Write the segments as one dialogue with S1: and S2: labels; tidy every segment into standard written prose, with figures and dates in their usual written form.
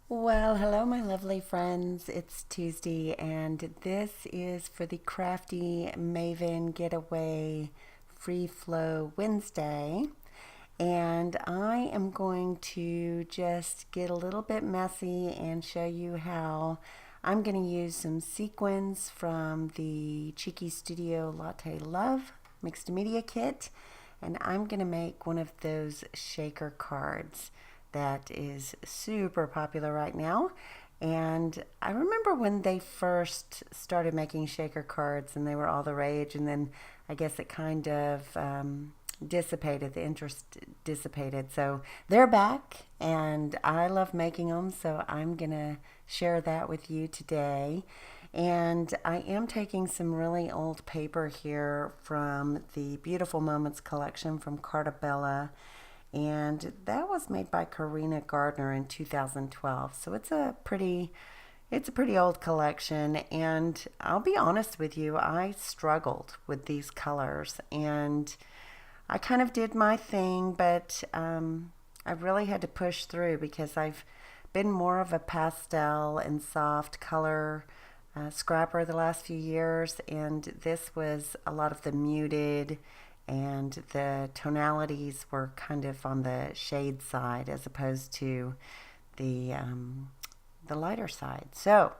S1: Well, hello, my lovely friends. It's Tuesday, and this is for the Crafty Maven Getaway Free Flow Wednesday. And I am going to just get a little bit messy and show you how I'm going to use some sequins from the Cheeky Studio Latte Love Mixed Media Kit. And I'm going to make one of those shaker cards that is super popular right now. And I remember when they first started making shaker cards and they were all the rage, and then I guess it kind of dissipated, the interest dissipated. So they're back, and I love making them, so I'm gonna share that with you today. And I am taking some really old paper here from the Beautiful Moments collection from Cartabella, and that was made by Karina Gardner in 2012. So it's a pretty old collection, and I'll be honest with you, I struggled with these colors, and I kind of did my thing, but I really had to push through because I've been more of a pastel and soft color scrapper the last few years, and this was a lot of the muted, and the tonalities were kind of on the shade side as opposed to the the lighter side. So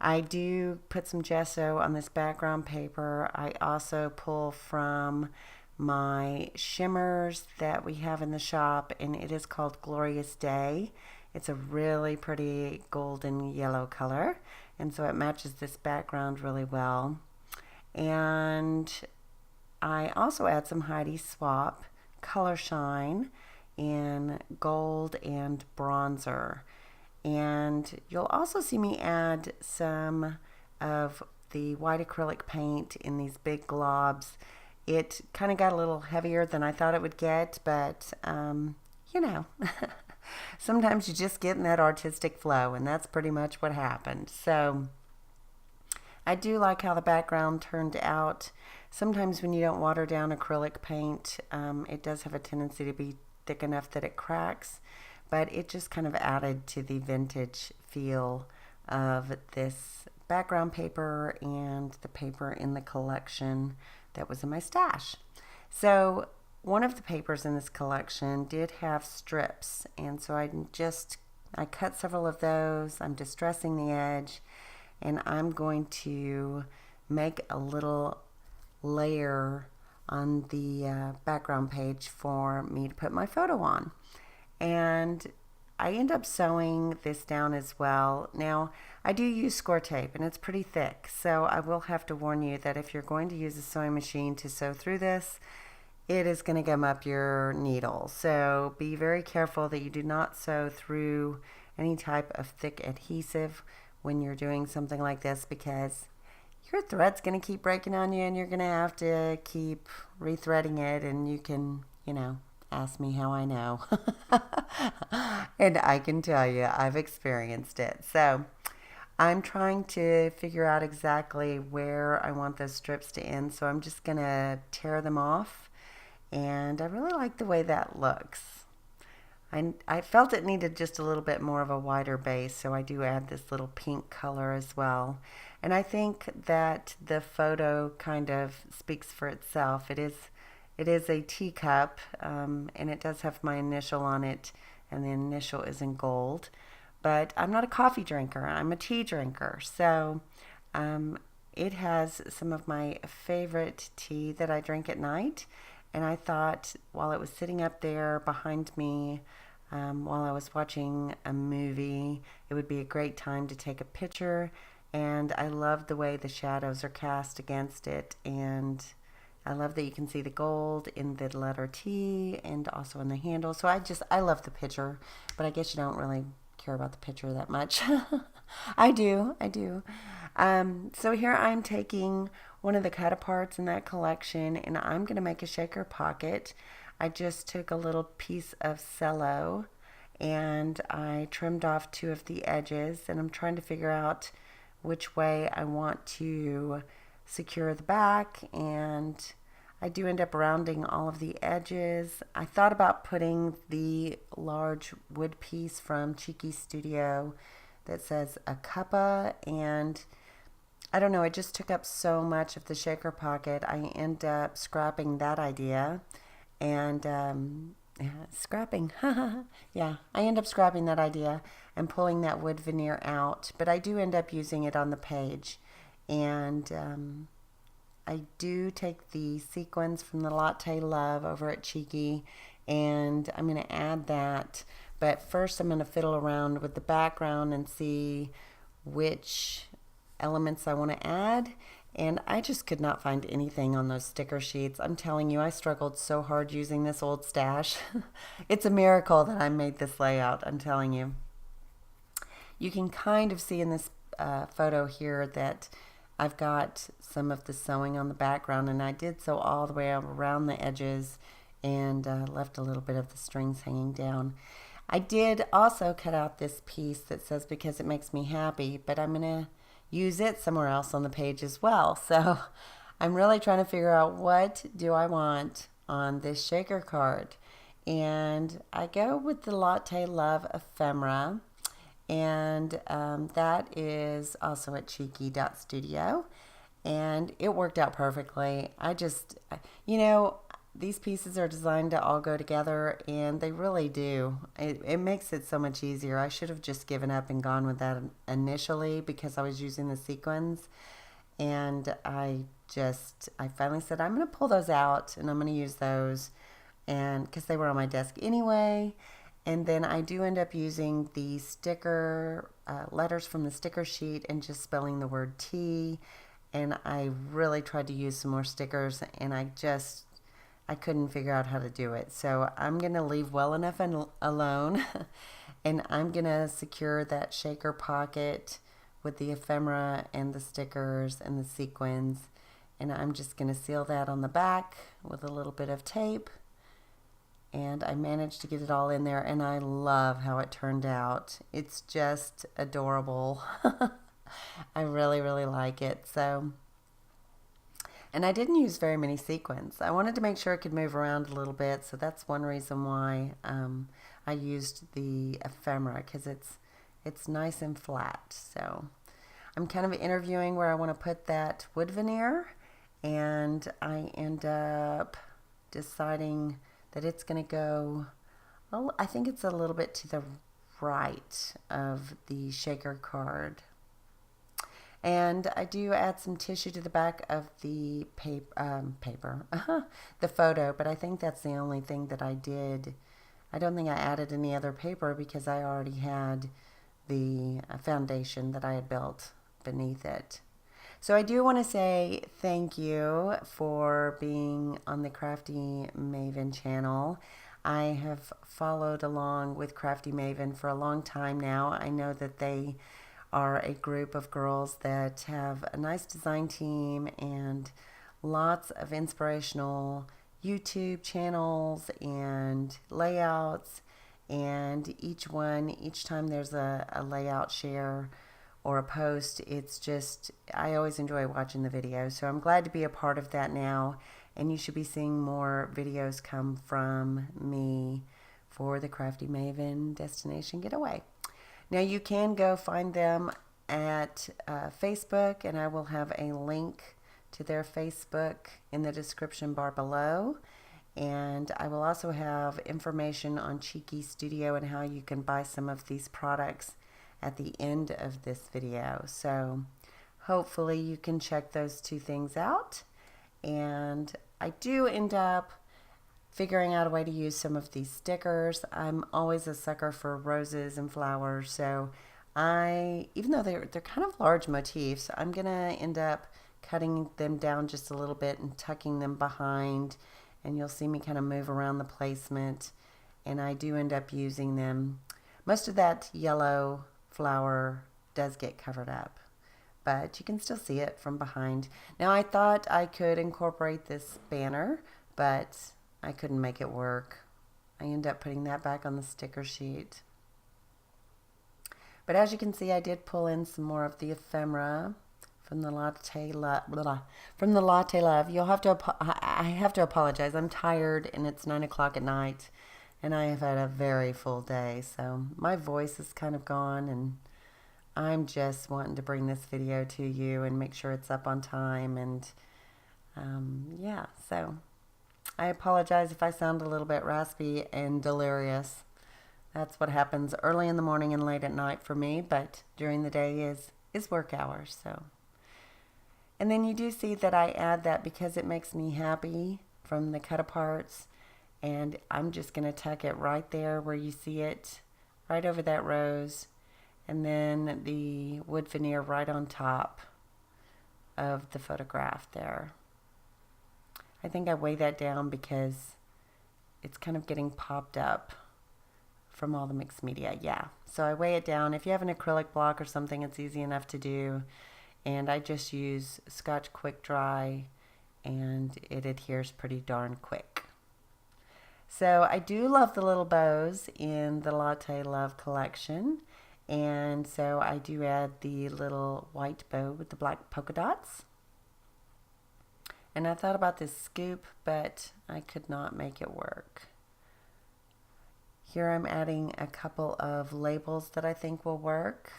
S1: I do put some gesso on this background paper. I also pull from my shimmers that we have in the shop, and it is called Glorious Day. It's a really pretty golden yellow color, and so it matches this background really well. And I also add some Heidi Swap Color Shine in gold and bronzer. And you'll also see me add some of the white acrylic paint in these big globs. It kind of got a little heavier than I thought it would get, but you know, sometimes you just get in that artistic flow, and that's pretty much what happened. So I do like how the background turned out. Sometimes when you don't water down acrylic paint, it does have a tendency to be thick enough that it cracks, but it just kind of added to the vintage feel of this background paper and the paper in the collection that was in my stash. So one of the papers in this collection did have strips, and so I cut several of those. I'm distressing the edge, and I'm going to make a little layer on the background page for me to put my photo on. And I end up sewing this down as well. Now, I do use score tape, and it's pretty thick, so I will have to warn you that if you're going to use a sewing machine to sew through this, it is going to gum up your needle. So be very careful that you do not sew through any type of thick adhesive when you're doing something like this, because your thread's going to keep breaking on you, and you're going to have to keep rethreading it, and you can, ask me how I know. And I can tell you, I've experienced it. So I'm trying to figure out exactly where I want those strips to end. So I'm just going to tear them off. And I really like the way that looks. I felt it needed just a little bit more of a wider base, so I do add this little pink color as well. And I think that the photo kind of speaks for itself. It is a teacup, and it does have my initial on it, and the initial is in gold. But I'm not a coffee drinker, I'm a tea drinker. So it has some of my favorite tea that I drink at night. And I thought while it was sitting up there behind me, while I was watching a movie, it would be a great time to take a picture. And I love the way the shadows are cast against it. And I love that you can see the gold in the letter T and also in the handle. So I love the picture, but I guess you don't really care about the picture that much. I do. So here I'm taking one of the cut aparts in that collection, and I'm going to make a shaker pocket. I just took a little piece of cello, and I trimmed off two of the edges, and I'm trying to figure out which way I want to secure the back. And I do end up rounding all of the edges. I thought about putting the large wood piece from Cheeky Studio that says a cuppa, and I don't know, it just took up so much of the shaker pocket. I end up scrapping that idea and scrapping. Yeah, I end up scrapping that idea and pulling that wood veneer out, but I do end up using it on the page. And I do take the sequins from the Latte Love over at Cheeky, and I'm going to add that. But first I'm going to fiddle around with the background and see which elements I want to add. And I just could not find anything on those sticker sheets. I'm telling you, I struggled so hard using this old stash. It's a miracle that I made this layout, I'm telling you. You can kind of see in this photo here that I've got some of the sewing on the background, and I did sew all the way around the edges and left a little bit of the strings hanging down. I did also cut out this piece that says because it makes me happy, but I'm going to use it somewhere else on the page as well. So I'm really trying to figure out what do I want on this shaker card. And I go with the Latte Love Ephemera, and that is also at cheeky.studio, and it worked out perfectly. I just, you know, these pieces are designed to all go together, and they really do. It makes it so much easier. I should have just given up and gone with that initially because I was using the sequins, and I finally said I'm going to pull those out and I'm going to use those, and because they were on my desk anyway. And then I do end up using the sticker letters from the sticker sheet and just spelling the word T. And I really tried to use some more stickers, and I couldn't figure out how to do it. So I'm going to leave well enough alone, and I'm going to secure that shaker pocket with the ephemera and the stickers and the sequins. And I'm just going to seal that on the back with a little bit of tape. And I managed to get it all in there, and I love how it turned out. It's just adorable. I really, really like it. So, and I didn't use very many sequins. I wanted to make sure it could move around a little bit, so that's one reason why I used the ephemera, because it's nice and flat. So I'm kind of interviewing where I want to put that wood veneer, and I end up deciding that it's going to go, well, I think it's a little bit to the right of the shaker card. And I do add some tissue to the back of the the photo, but I think that's the only thing that I did. I don't think I added any other paper because I already had the foundation that I had built beneath it. So I do want to say thank you for being on the Crafty Maven channel. I have followed along with Crafty Maven for a long time now. I know that they are a group of girls that have a nice design team and lots of inspirational YouTube channels and layouts, and each time there's a layout share or a post, it's just, I always enjoy watching the videos. So I'm glad to be a part of that now, and you should be seeing more videos come from me for the Crafty Maven Destination Getaway. Now you can go find them at Facebook, and I will have a link to their Facebook in the description bar below. And I will also have information on Cheeky Studio and how you can buy some of these products at the end of this video. So hopefully you can check those two things out. And I do end up figuring out a way to use some of these stickers. I'm always a sucker for roses and flowers, so even though they're kind of large motifs, I'm gonna end up cutting them down just a little bit and tucking them behind, and you'll see me kind of move around the placement, and I do end up using them. Most of that yellow flower does get covered up, but you can still see it from behind. Now I thought I could incorporate this banner, but I couldn't make it work. I end up putting that back on the sticker sheet. But as you can see, I did pull in some more of the ephemera from the latte love. From the latte love. You'll have to. I have to apologize. I'm tired, and it's 9 o'clock at night, and I have had a very full day, so my voice is kind of gone, and I'm just wanting to bring this video to you and make sure it's up on time, and yeah. So I apologize if I sound a little bit raspy and delirious. That's what happens early in the morning and late at night for me, but during the day is work hours. So, and then you do see that I add that because it makes me happy from the cut aparts, and I'm just going to tuck it right there where you see it, right over that rose, and then the wood veneer right on top of the photograph there. I think I weigh that down because it's kind of getting popped up from all the mixed media. Yeah, so I weigh it down. If you have an acrylic block or something, it's easy enough to do, and I just use Scotch Quick Dry, and it adheres pretty darn quick. So I do love the little bows in the Latte Love collection, and so I do add the little white bow with the black polka dots. And I thought about this scoop, but I could not make it work. Here I'm adding a couple of labels that I think will work.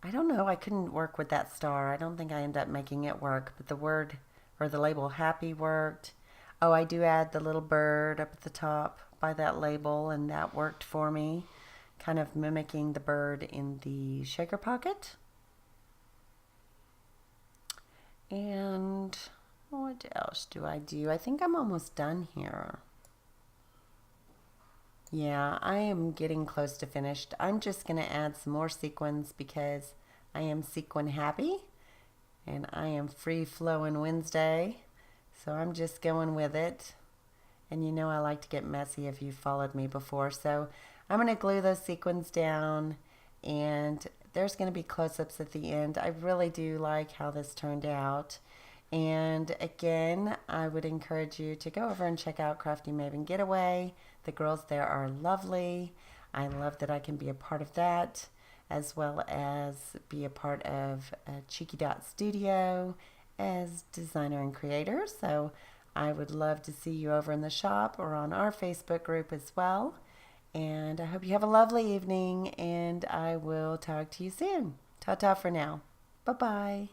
S1: I don't know, I couldn't work with that star. I don't think I ended up making it work, but the word or the label happy worked. Oh, I do add the little bird up at the top by that label, and that worked for me, kind of mimicking the bird in the shaker pocket. And what else do? I think I'm almost done here. Yeah, I am getting close to finished. I'm just going to add some more sequins because I am sequin happy, and I am free flowing Wednesday, so I'm just going with it. And you know I like to get messy if you've followed me before, so I'm going to glue those sequins down, and there's going to be close-ups at the end. I really do like how this turned out. And again, I would encourage you to go over and check out Crafty Maven Getaway. The girls there are lovely. I love that I can be a part of that, as well as be a part of Cheeky Dot Studio as designer and creator. So I would love to see you over in the shop or on our Facebook group as well. And I hope you have a lovely evening, and I will talk to you soon. Ta-ta for now. Bye-bye.